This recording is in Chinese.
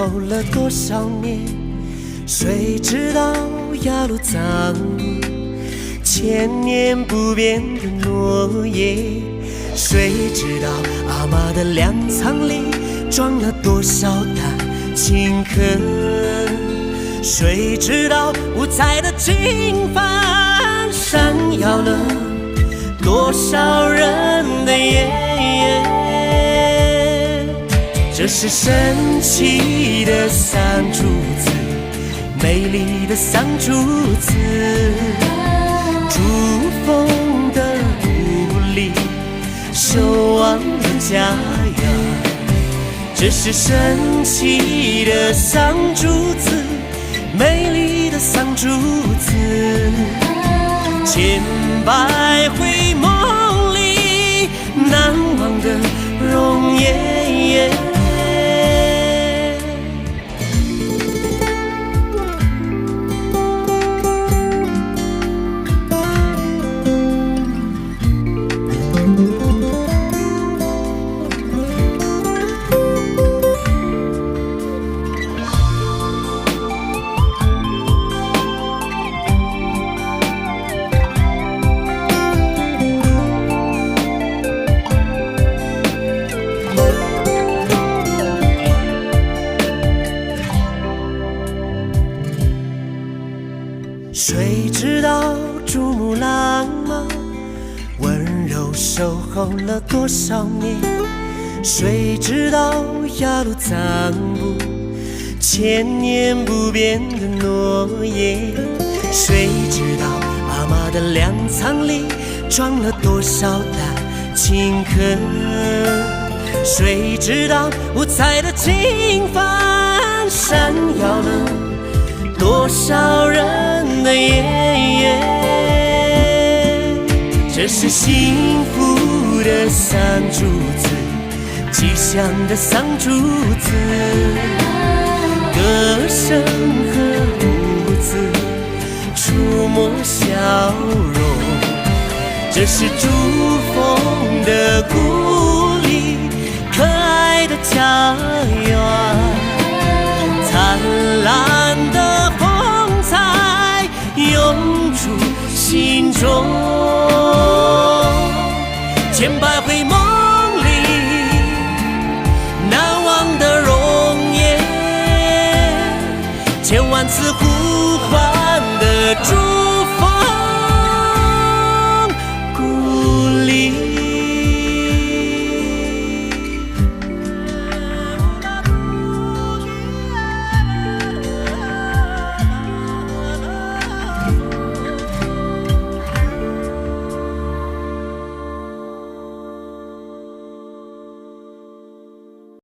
候了多少年？谁知道雅鲁藏布千年不变的诺言？谁知道阿妈的粮仓里装了多少担青稞？谁知道五彩的金帆闪耀了多少人的眼？这是神奇的桑竹子，美丽的桑竹子，珠峰的鼓励守望的家园。这是神奇的桑竹子，美丽的桑竹子，千百回梦里难忘的容颜。谁知道珠穆朗玛温柔守候了多少年？谁知道雅鲁藏布千年不变的诺言？谁知道阿妈的粮仓里装了多少担青稞？谁知道五彩的金帆闪耀了多少人的眼？这是幸福的桑竹子，吉祥的桑竹子，歌声和舞姿触摸笑容。这是珠峰的故里，可爱的家园，灿烂的风采涌出心中，千百回梦里难忘的容颜，千万次